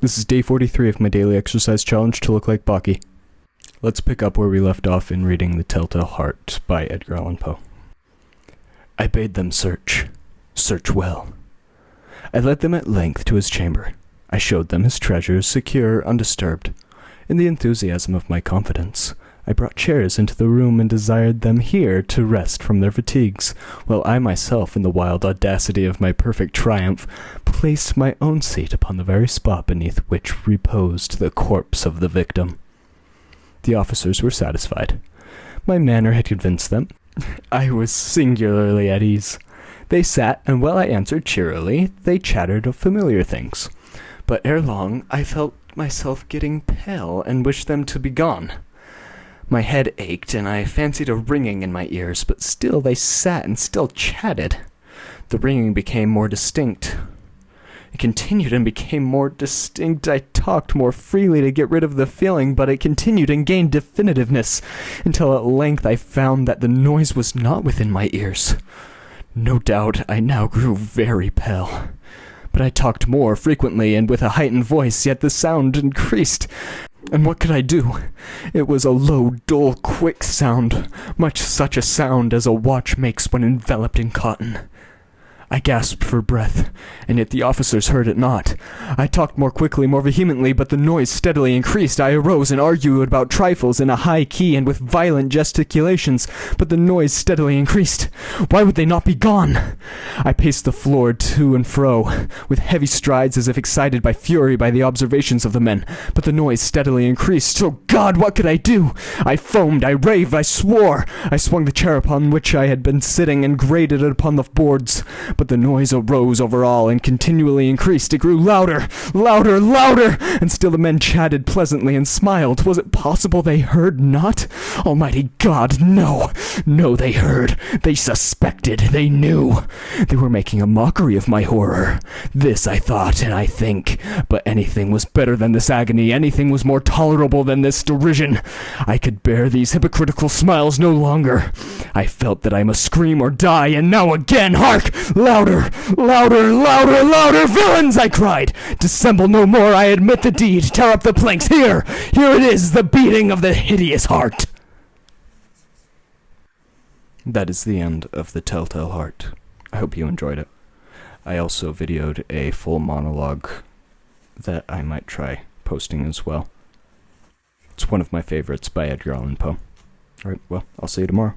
This is day 43 of my daily exercise challenge to look like Baki. Let's pick up where we left off in reading The Telltale Heart by Edgar Allan Poe. I bade them search well. I led them at length to his chamber. I showed them his treasures, secure, undisturbed. In the enthusiasm of my confidence, I brought chairs into the room and desired them here to rest from their fatigues, while I myself, in the wild audacity of my perfect triumph, placed my own seat upon the very spot beneath which reposed the corpse of the victim. The officers were satisfied. My manner had convinced them. I was singularly at ease. They sat, and while I answered cheerily, they chattered of familiar things. But ere long, I felt myself getting pale and wished them to be gone. My head ached, and I fancied a ringing in my ears, but still they sat and still chatted. The ringing became more distinct. It continued and became more distinct. I talked more freely to get rid of the feeling, but it continued and gained definitiveness, until at length I found that the noise was not within my ears. No doubt I now grew very pale. But I talked more frequently and with a heightened voice, yet the sound increased. And what could I do? It was a low, dull, quick sound, much such a sound as a watch makes when enveloped in cotton. I gasped for breath, and yet the officers heard it not. I talked more quickly, more vehemently, but the noise steadily increased. I arose and argued about trifles in a high key and with violent gesticulations, but the noise steadily increased. Why would they not be gone? I paced the floor to and fro, with heavy strides as if excited by fury by the observations of the men, but the noise steadily increased. Oh God, what could I do? I foamed, I raved, I swore. I swung the chair upon which I had been sitting and grated it upon the boards. But the noise arose over all and continually increased. It grew louder, louder, louder, and still the men chatted pleasantly and smiled. Was it possible they heard not? Almighty God, no! No, they heard. They suspected. They knew. They were making a mockery of my horror. This I thought, and I think. But anything was better than this agony. Anything was more tolerable than this derision. I could bear these hypocritical smiles no longer. I felt that I must scream or die, and now again, hark! Louder, louder, louder, louder, villains, I cried. Dissemble no more, I admit the deed. Tear up the planks, here it is, the beating of the hideous heart. That is the end of The Telltale Heart. I hope you enjoyed it. I also videoed a full monologue that I might try posting as well. It's one of my favorites by Edgar Allan Poe. Alright, well, I'll see you tomorrow.